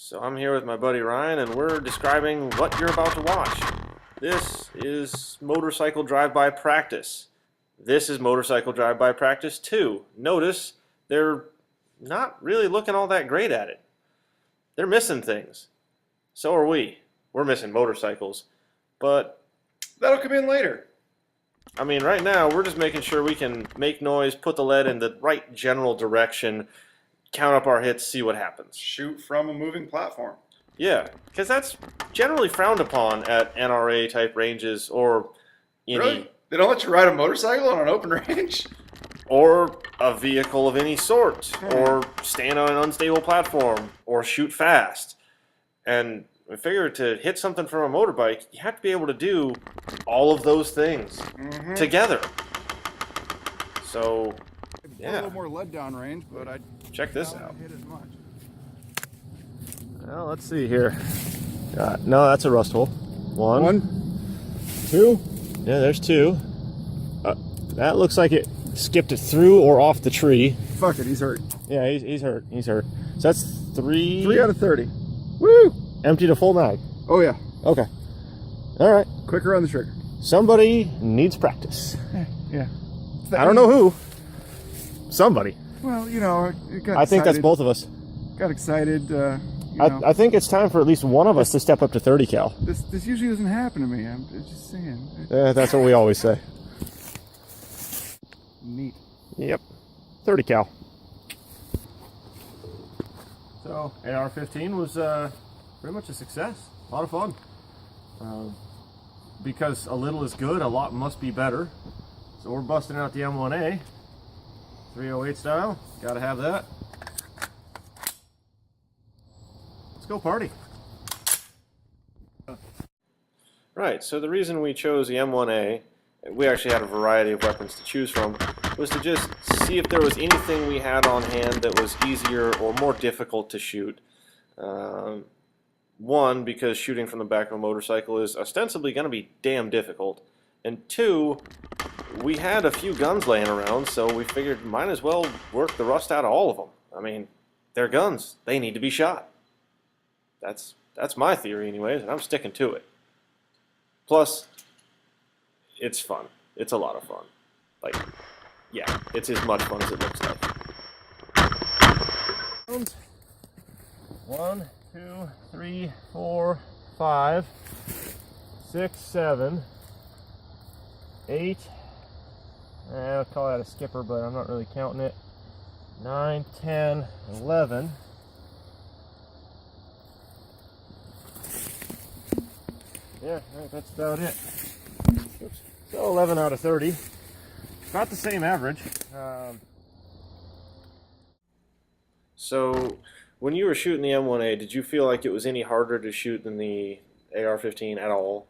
So I'm here with my buddy Ryan, and we're describing what you're about to watch. This is motorcycle drive-by practice. This is motorcycle drive-by practice 2. Notice they're not really looking all that great at it. They're missing things. So are we. We're missing motorcycles. But that'll come in later. I mean, right now we're just making sure we can make noise, put the lead in the right general direction, count up our hits, see what happens. Shoot from a moving platform. Yeah, because that's generally frowned upon at NRA type ranges or any. Really? They don't let you ride a motorcycle on an open range? Or a vehicle of any sort, or stand on an unstable platform, or shoot fast. And I figure to hit something from a motorbike, you have to be able to do all of those things together. So, yeah. A little more lead down range, but I check this out. Hit as much. Well, let's see here. No, that's a rust hole. One, two. Yeah, there's two. That looks like it skipped it through or off the tree. Fuck it, he's hurt. Yeah, he's hurt. He's hurt. So that's 3. 3 out of 30. Woo! Empty to full mag. Oh yeah. Okay. All right. Quicker on the trigger. Somebody needs practice. Yeah. I don't know who. Somebody. Well, you know, I think that's both of us. Got excited. I think it's time for at least one of us to step up to 30 cal. This usually doesn't happen to me. I'm just saying. That's what we always say. Neat. Yep. 30 cal. So AR-15 was pretty much a success. A lot of fun. Because a little is good, a lot must be better. So we're busting out the M1A, 308 style. Gotta have that. Let's go party. Right, so the reason we chose the M1A, we actually had a variety of weapons to choose from, was to just see if there was anything we had on hand that was easier or more difficult to shoot. One, because shooting from the back of a motorcycle is ostensibly going to be damn difficult. And two, we had a few guns laying around, so we figured might as well work the rust out of all of them. I mean, they're guns. They need to be shot. That's my theory anyways, and I'm sticking to it. Plus, it's fun. It's a lot of fun. Like, yeah, it's as much fun as it looks like. 1, 2, 3, 4, 5, 6, 7, 8. I'll call that a skipper, but I'm not really counting it. 9, 10, 11. Yeah, that's about it. Oops. So 11 out of 30. About the same average. So when you were shooting the M1A, did you feel like it was any harder to shoot than the AR-15 at all?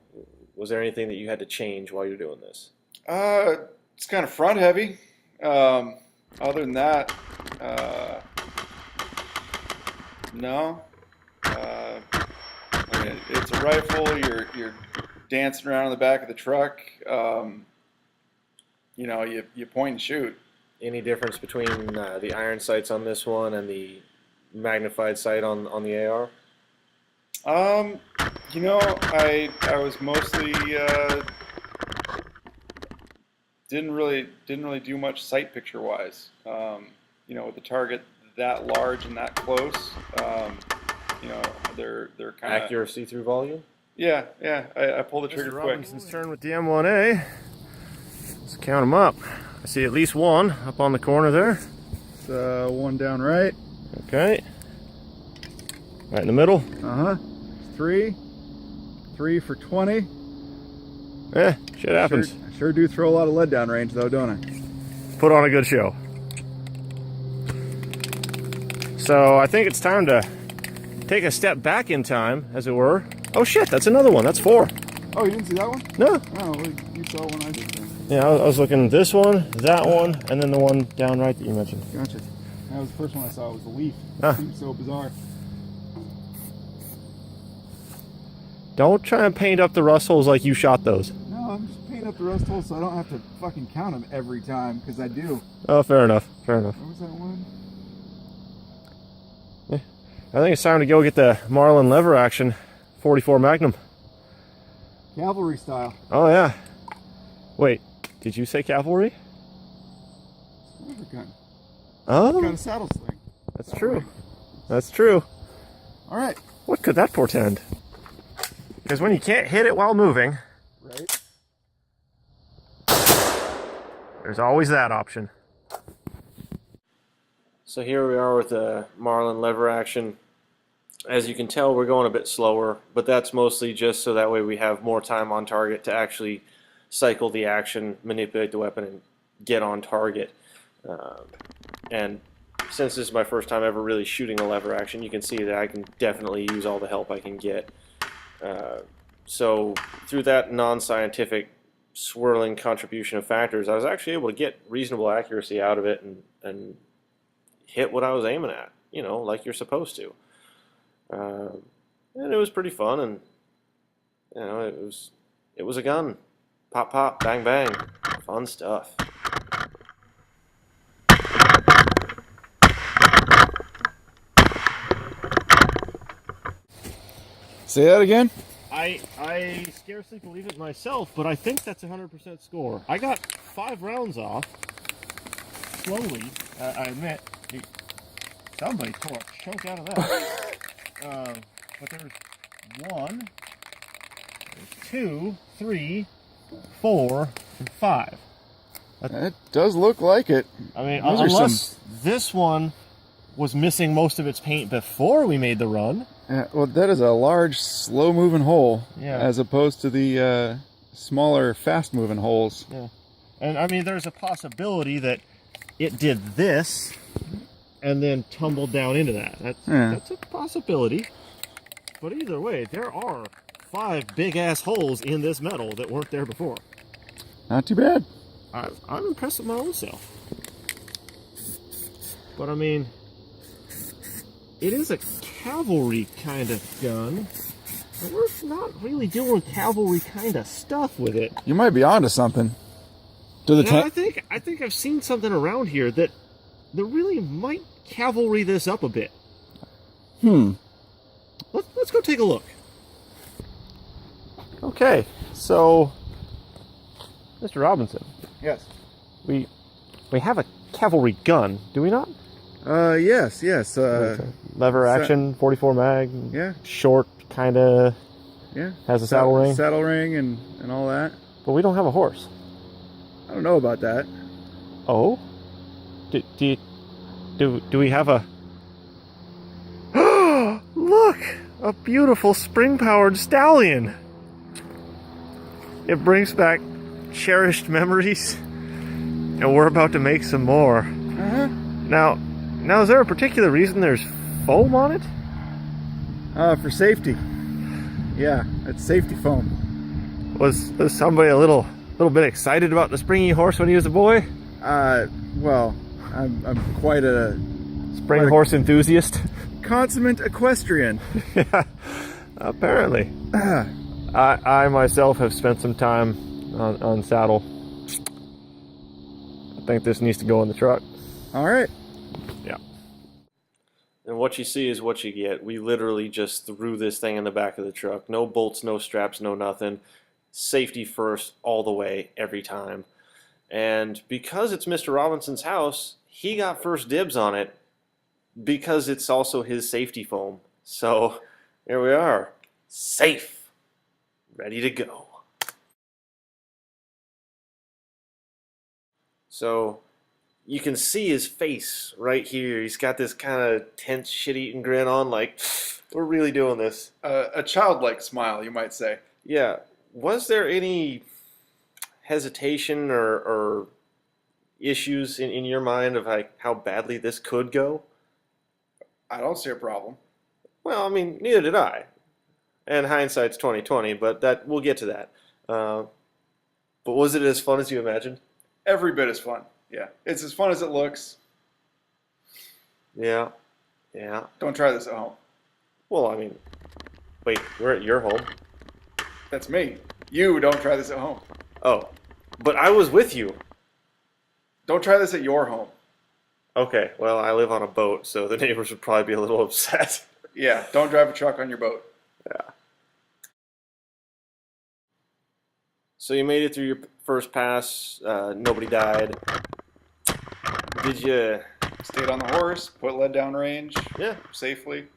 Was there anything that you had to change while you're doing this? It's kind of front heavy. Other than that, no. I mean, it's a rifle. You're dancing around in the back of the truck. You know, you point and shoot. Any difference between the iron sights on this one and the magnified sight on the AR? You know, I was mostly didn't really do much sight picture wise. You know, with the target that large and that close, you know, they're kind of accuracy through volume. Yeah. I pulled the trigger quick. Robinson's turn with the M1A. Let's count them up. I see at least one up on the corner there. It's, one down right. Okay. Right in the middle. 3 for 20. Shit happens. Sure do throw a lot of lead down range though, don't I? Put on a good show. So I think it's time to take a step back in time, as it were. Oh shit, that's another one. That's 4. Oh, you didn't see that one? No. Oh, well, you saw one I did then. Yeah, I was looking at this one, that one, and then the one down right that you mentioned. Gotcha. That was the first one I saw. It was the leaf. Ah. It seemed so bizarre. Don't try and paint up the rust holes like you shot those. No, I'm just painting up the rust holes so I don't have to fucking count them every time, because I do. Oh, fair enough. Fair enough. What was that one? I think it's time to go get the Marlin lever action 44 Magnum. Cavalry style. Oh yeah. Wait, did you say cavalry? Lever gun. Oh, Got a saddle sling. that's true. That's true. All right. What could that portend? Because when you can't hit it while moving, Right. there's always that option. So here we are with the Marlin lever action. As you can tell, we're going a bit slower, but that's mostly just so that way we have more time on target to actually cycle the action, manipulate the weapon, and get on target. And since this is my first time ever really shooting a lever action, you can see that I can definitely use all the help I can get. So through that non-scientific swirling contribution of factors, I was actually able to get reasonable accuracy out of it and hit what I was aiming at, you know, like you're supposed to. And it was pretty fun, and you know, it was a gun. Pop, pop, bang, bang. Fun stuff. Say that again. I scarcely believe it myself, but I think that's 100% score. I got 5 rounds off. Slowly, I admit. Somebody tore a chunk out of that. But there's 1, there's 2, 3, 4, and 5. It does look like it. I mean, Those are unless this one was missing most of its paint before we made the run. Well, that is a large, slow-moving hole, Yeah. as opposed to the smaller, fast-moving holes. Yeah. And I mean, there's a possibility that it did this and then tumbled down into that. That's a possibility. But either way, there are 5 big-ass holes in this metal that weren't there before. Not too bad. I'm impressed with my own self. But I mean, it is a cavalry kind of gun. But we're not really doing cavalry kind of stuff with it. You might be onto something. To the Now, I think I've seen something around here that really might cavalry this up a bit. Let's go take a look. Okay, so Mr. Robinson, Yes. we have a cavalry gun, do we not? Yes. Lever action, 44 mag. Yeah. Short, kind of. Yeah. Has a saddle ring. Saddle ring and all that. But we don't have a horse. I don't know about that. Oh? Do we have a... Look! A beautiful spring-powered stallion! It brings back cherished memories, and we're about to make some more. Uh-huh. Now, is there a particular reason there's foam on it? For safety. Yeah, it's safety foam. Was somebody a little bit excited about the springy horse when he was a boy? Well, I'm quite a Spring horse enthusiast? consummate equestrian. Yeah, apparently. I myself have spent some time on saddle. I think this needs to go in the truck. All right. Yeah. And what you see is what you get. We literally just threw this thing in the back of the truck. No bolts, no straps, no nothing. Safety first all the way, every time. And because it's Mr. Robinson's house, he got first dibs on it because it's also his safety foam. So here we are, safe, ready to go. So you can see his face right here. He's got this kind of tense, shit-eating grin on, like, we're really doing this. A childlike smile, you might say. Yeah. Was there any hesitation or issues in your mind of like how badly this could go? I don't see a problem. Well, I mean, neither did I. And hindsight's 20/20, but that we'll get to that. But was it as fun as you imagined? Every bit as fun. Yeah, it's as fun as it looks. Yeah. Don't try this at home. Well, I mean, wait, we're at your home. That's me. You don't try this at home. Oh, but I was with you. Don't try this at your home. Okay, well, I live on a boat, so the neighbors would probably be a little upset. Yeah, don't drive a truck on your boat. Yeah. So you made it through your first pass. Nobody died. Did you? Stayed on the horse, put lead down range Yeah. safely.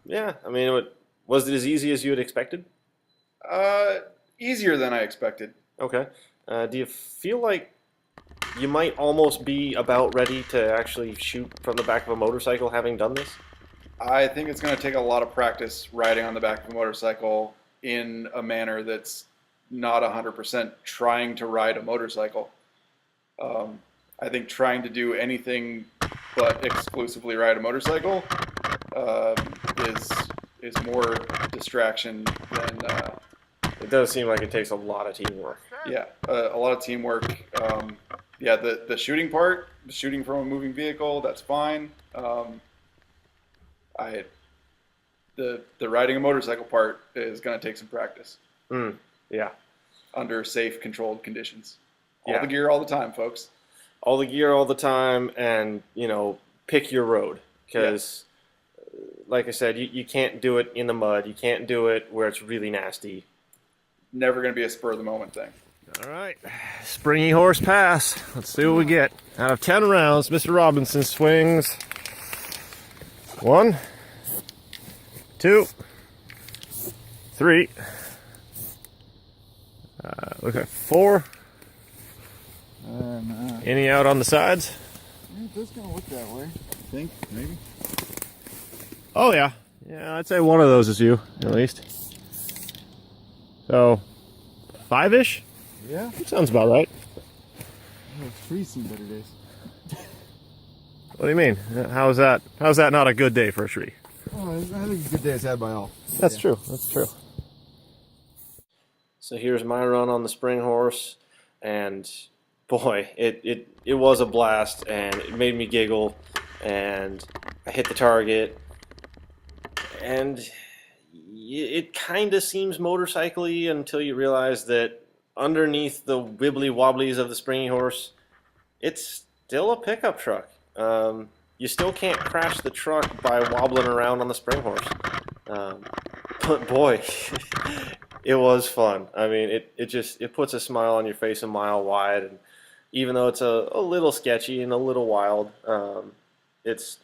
Yeah. I mean, was it as easy as you had expected? Easier than I expected. Okay. Do you feel like you might almost be about ready to actually shoot from the back of a motorcycle having done this? I think it's going to take a lot of practice riding on the back of a motorcycle in a manner that's not 100% trying to ride a motorcycle. I think trying to do anything but exclusively ride a motorcycle is more distraction than. It does seem like it takes a lot of teamwork. Yeah, a lot of teamwork. Yeah, the shooting part, shooting from a moving vehicle, that's fine. The riding a motorcycle part is going to take some practice. Yeah. Under safe, controlled conditions. All Yeah. the gear all the time, folks. All the gear all the time, and pick your road, because like I said, you can't do it in the mud. You can't do it where it's really nasty. Never going to be a spur of the moment thing. All right, Springy Horse Pass. Let's see what we get. Out of 10 rounds, Mr. Robinson swings 1, 2, 3. Look at 4. Any out on the sides? Yeah, it does kind of look that way. I think, maybe. Oh yeah. Yeah, I'd say one of those is you, at least. So, 5-ish? Yeah. Sounds about right. Oh, trees seem better days. What do you mean? How's that not a good day for a tree? Oh, I think a good day is had by all. That's true. That's true. So here's my run on the spring horse, and boy, it was a blast, and it made me giggle, and I hit the target, and it kind of seems motorcycle-y until you realize that underneath the wibbly wobblies of the springy horse, it's still a pickup truck. You still can't crash the truck by wobbling around on the spring horse. But boy, it was fun. I mean, it puts a smile on your face a mile wide, and even though it's a little sketchy and a little wild, it's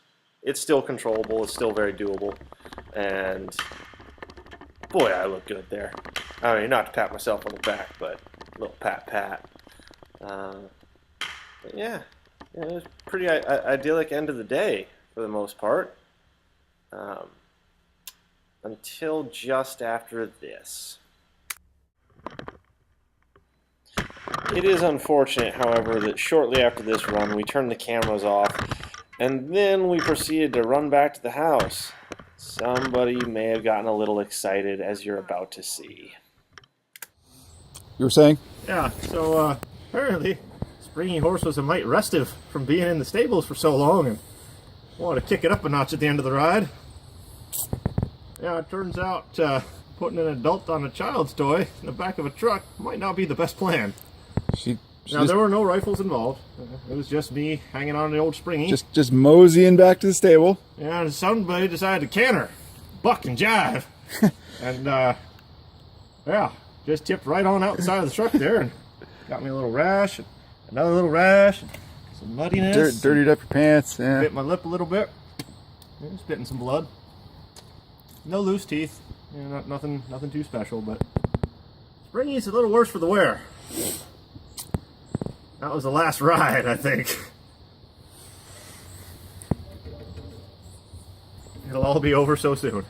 still controllable. It's still very doable, and boy, I look good there. I mean, not to pat myself on the back, but a little pat. But yeah, it was a pretty idyllic end of the day for the most part. Until just after this. It is unfortunate, however, that shortly after this run we turned the cameras off, and then we proceeded to run back to the house. Somebody may have gotten a little excited, as you're about to see. You were saying? Yeah, so apparently Springy Horse was a mite restive from being in the stables for so long and wanted to kick it up a notch at the end of the ride. Yeah, it turns out putting an adult on a child's toy in the back of a truck might not be the best plan. Now, there were no rifles involved. It was just me hanging on the old Springy. Just moseying back to the stable. Yeah, and somebody decided to canter, buck and jive. And, yeah, just tipped right on out the side of the truck there and got me a little rash, and another little rash, and some muddiness. Dirtied up your pants. Yeah. Bit my lip a little bit. Yeah, spitting some blood. No loose teeth. Yeah, nothing too special, but Springy's a little worse for the wear. That was the last ride, I think. It'll all be over so soon.